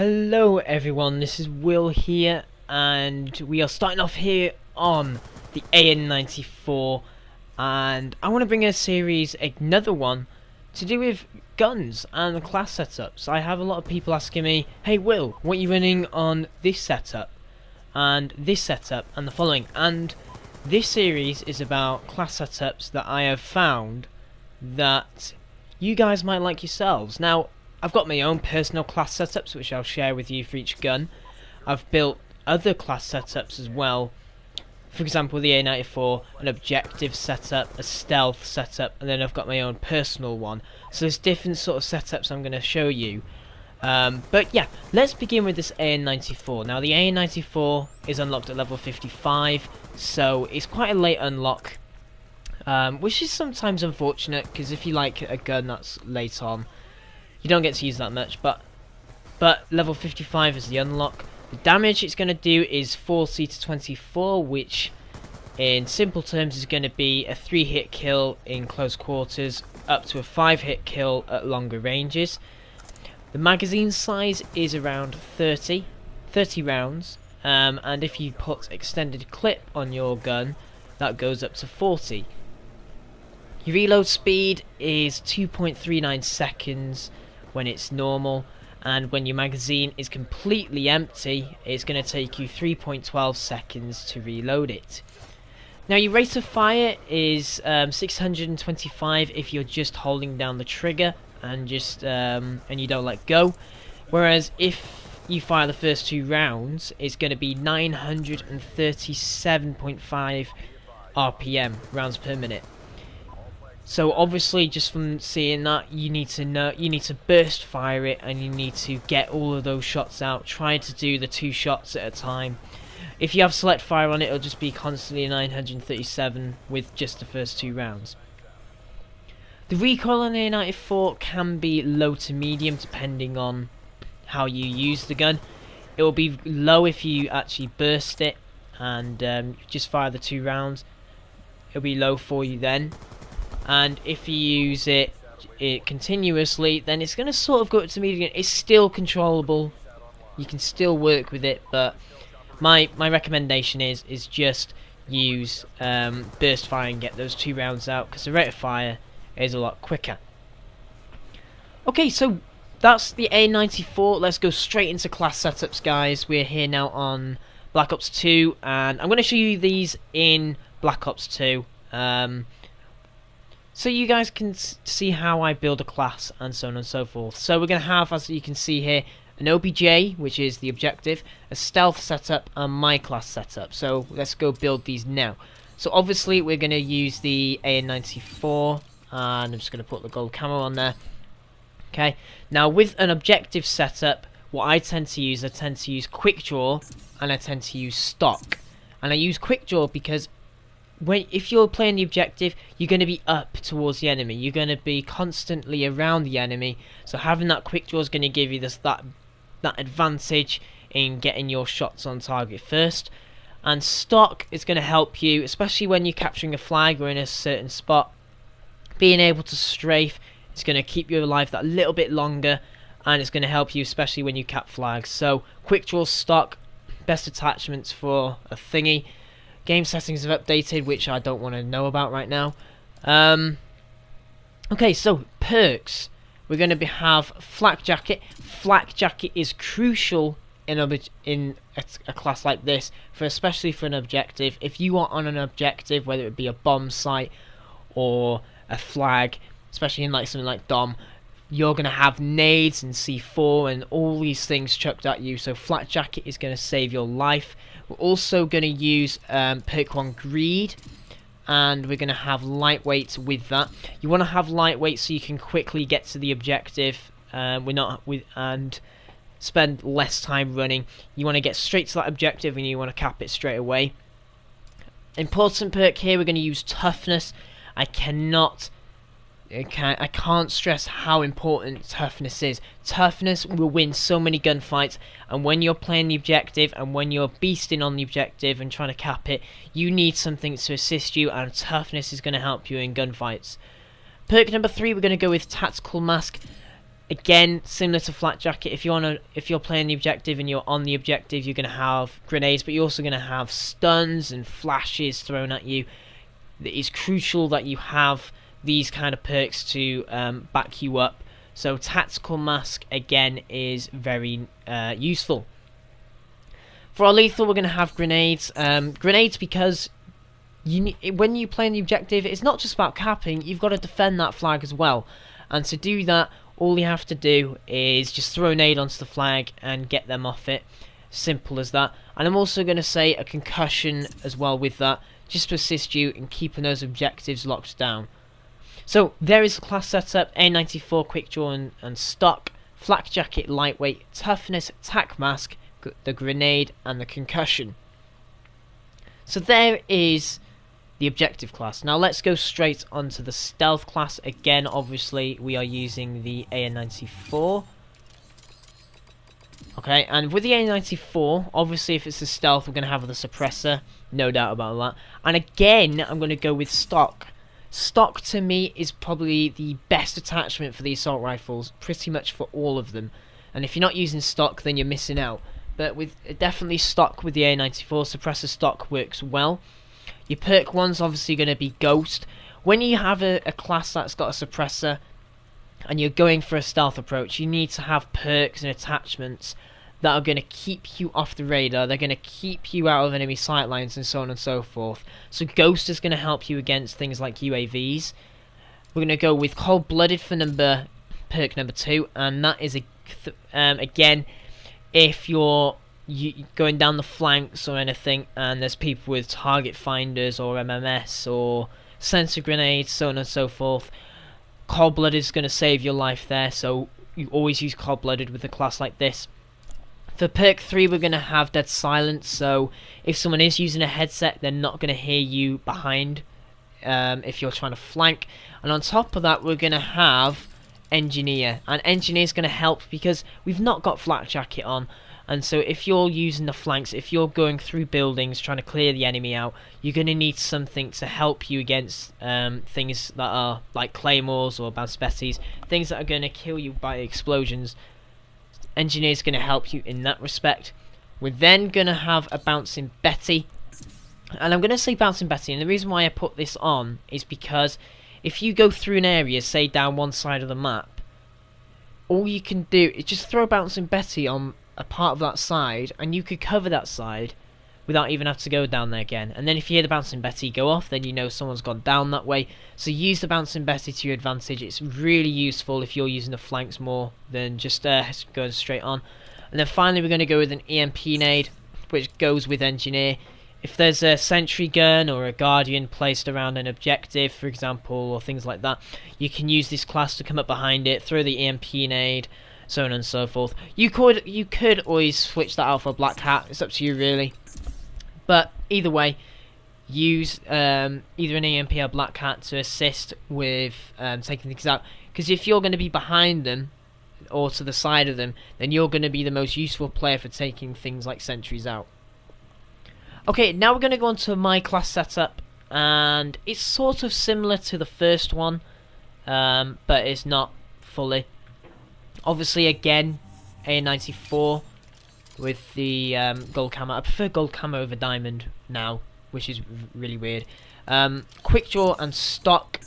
Hello everyone, this is Will here, and we are starting off here on the AN94, and I want to bring a series, another one, to do with guns and class setups. I have a lot of people asking me, hey Will, what are you running on this setup, and this setup, and the following, and this series is about class setups that I have found that you guys might like yourselves. Now, I've got my own personal class setups which I'll share with you for each gun. I've built other class setups as well. For example, the AN94, an objective setup, a stealth setup, and then I've got my own personal one. So there's different sort of setups I'm going to show you. But yeah, let's begin with this AN94. Now the AN94 is unlocked at level 55, so it's quite a late unlock. Which is sometimes unfortunate, because if you like a gun that's late on, you don't get to use that much, but level 55 is the unlock. The damage it's going to do is 40 to 24, which in simple terms is going to be a 3-hit kill in close quarters, up to a 5-hit kill at longer ranges. The magazine size is around 30 rounds, and if you put extended clip on your gun, that goes up to 40. Your reload speed is 2.39 seconds when it's normal, and when your magazine is completely empty, it's going to take you 3.12 seconds to reload it. Now your rate of fire is 625 if you're just holding down the trigger and just and you don't let go, whereas if you fire the first 2 rounds, it's going to be 937.5 RPM, rounds per minute. So obviously, just from seeing that, you need to burst fire it, and you need to get all of those shots out. Try to do the 2 shots at a time. If you have select fire on it, it'll just be constantly 937 with just the first 2 rounds. The recoil on the AN94 can be low to medium depending on how you use the gun. It will be low if you actually burst it and just fire the 2 rounds. It'll be low for you then. And if you use it continuously, then it's going to sort of go up to medium. It's still controllable. You can still work with it, but my recommendation is just use burst fire and get those 2 rounds out, because the rate of fire is a lot quicker. Okay, so that's the AN94. Let's go straight into class setups, guys. We're here now on Black Ops 2, and I'm going to show you these in Black Ops 2. So you guys can see how I build a class and so on and so forth. So we're going to have, as you can see here, an OBJ, which is the objective, a stealth setup, and my class setup. So let's go build these now. So obviously we're going to use the AN94, and I'm just going to put the gold camo on there. Okay, now with an objective setup, what I tend to use quick draw, and I tend to use stock. And I use quick draw because if you're playing the objective, you're going to be up towards the enemy. You're going to be constantly around the enemy. So having that quick draw is going to give you that advantage in getting your shots on target first. And stock is going to help you, especially when you're capturing a flag or in a certain spot. Being able to strafe is going to keep you alive that little bit longer, and it's going to help you especially when you cap flags. So quick draw, stock, best attachments for a thingy. Game settings have updated, which I don't want to know about right now. Okay, so perks. We're going to have flak jacket. Flak jacket is crucial in a class like this, especially for an objective. If you are on an objective, whether it be a bomb site or a flag, especially in something like Dom, you're going to have nades and C4 and all these things chucked at you. So flak jacket is going to save your life. We're also going to use perk 1 greed, and we're going to have lightweight with that. You want to have lightweight so you can quickly get to the objective. And spend less time running. You want to get straight to that objective, and you want to cap it straight away. Important perk here, we're going to use toughness. I can't stress how important toughness is. Toughness will win so many gunfights, and when you're playing the objective and when you're beasting on the objective and trying to cap it, you need something to assist you, and toughness is going to help you in gunfights. Perk number 3, we're going to go with tactical mask. Again, similar to Flak Jacket, if you're playing the objective and you're on the objective, you're going to have grenades, but you're also going to have stuns and flashes thrown at you. It is crucial that you have these kind of perks to back you up. So Tactical Mask, again, is very useful. For our lethal, we're going to have grenades. Grenades because when you play in the objective, it's not just about capping, you've got to defend that flag as well. And to do that, all you have to do is just throw a nade onto the flag and get them off it. Simple as that. And I'm also going to say a concussion as well with that, just to assist you in keeping those objectives locked down. So there is the class setup: AN94, quick draw and stock, Flak Jacket, lightweight, toughness, tac mask, the grenade and the concussion. So there is the objective class. Now let's go straight onto the stealth class. Again, obviously we are using the AN94. Okay, and with the AN94, obviously if it's a stealth, we're going to have the suppressor, no doubt about that. And again, I'm going to go with stock. Stock to me is probably the best attachment for the assault rifles, pretty much for all of them. And if you're not using stock, then you're missing out. But with definitely stock with the AN94, suppressor stock works well. Your perk one's obviously going to be Ghost. When you have a class that's got a suppressor and you're going for a stealth approach, you need to have perks and attachments that are going to keep you off the radar. They're going to keep you out of enemy sightlines and so on and so forth. So Ghost is going to help you against things like UAVs. We're going to go with Cold-Blooded for perk number 2, and that is again, if you're going down the flanks or anything and there's people with target finders or MMS or sensor grenades, so on and so forth, Cold-Blooded is going to save your life there, so you always use Cold-Blooded with a class like this. For perk 3, we're going to have Dead Silence, so if someone is using a headset, they're not going to hear you behind if you're trying to flank. And on top of that, we're going to have Engineer, and Engineer is going to help because we've not got Flak Jacket on. And so if you're using the flanks, if you're going through buildings trying to clear the enemy out, you're going to need something to help you against things that are like claymores or bounce betties, things that are going to kill you by explosions. Engineer is going to help you in that respect. We're then going to have a Bouncing Betty. And I'm going to say Bouncing Betty, and the reason why I put this on is because if you go through an area, say down one side of the map, all you can do is just throw Bouncing Betty on a part of that side, and you could cover that side without even having to go down there again. And then if you hear the Bouncing Betty go off, then you know someone's gone down that way. So use the Bouncing Betty to your advantage. It's really useful if you're using the flanks more than just going straight on. And then finally we're going to go with an EMP nade, which goes with Engineer. If there's a sentry gun or a guardian placed around an objective, for example, or things like that, you can use this class to come up behind it, throw the EMP nade, so on and so forth. You could always switch that out for a Black Hat. It's up to you really. But either way, use either an EMP or Black Hat to assist with taking things out. Because if you're going to be behind them or to the side of them, then you're going to be the most useful player for taking things like sentries out. Okay, now we're going to go on to my class setup, and it's sort of similar to the first one, but it's not fully. Obviously, again, AN94 with the gold camo. I prefer gold camo over diamond now, which is really weird. Quick draw and stock.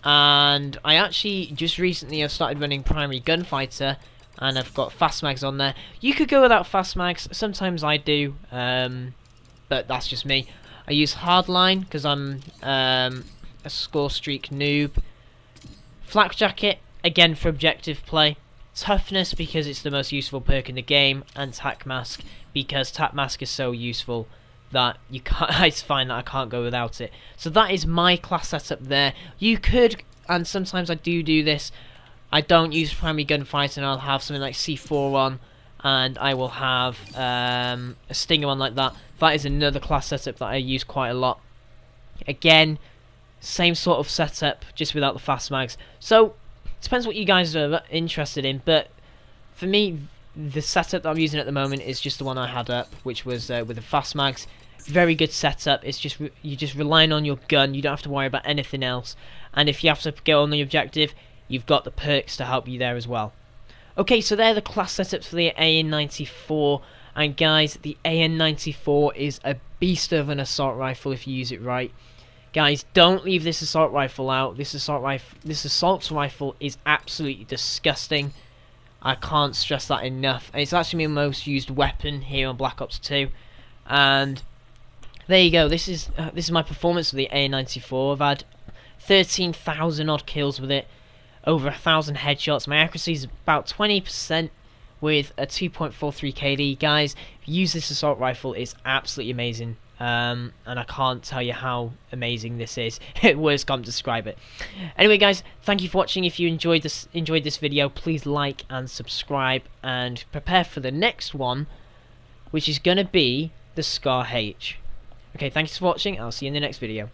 And I actually just recently have started running primary gunfighter, and I've got fast mags on there. You could go without fast mags. Sometimes I do, but that's just me. I use hardline because I'm a score streak noob. Flak Jacket, again for objective play. Toughness because it's the most useful perk in the game, and Tac Mask because Tac Mask is so useful that you can't. I find that I can't go without it. So that is my class setup there. You could, and sometimes I do this. I don't use primary gunfighter, and I'll have something like C4 on, and I will have a Stinger on like that. That is another class setup that I use quite a lot. Again, same sort of setup, just without the fast mags. So depends what you guys are interested in, but for me, the setup that I'm using at the moment is just the one I had up, which was with the fast mags. Very good setup. It's just you're just relying on your gun. You don't have to worry about anything else. And if you have to go on the objective, you've got the perks to help you there as well. Okay, so they're the class setups for the AN94, and guys, the AN94 is a beast of an assault rifle if you use it right. Guys, don't leave this assault rifle out. This assault rifle is absolutely disgusting. I can't stress that enough. And it's actually my most used weapon here on Black Ops 2. And there you go. This is my performance with the AN94. I've had 13,000 odd kills with it, over 1,000 headshots. My accuracy is about 20% with a 2.43 KD. Guys, use this assault rifle. It's absolutely amazing. And I can't tell you how amazing this is. Words can't describe it. Anyway, guys, thank you for watching. If you enjoyed this video, please like and subscribe, and prepare for the next one, which is gonna be the Scar H. Okay, thanks for watching. I'll see you in the next video.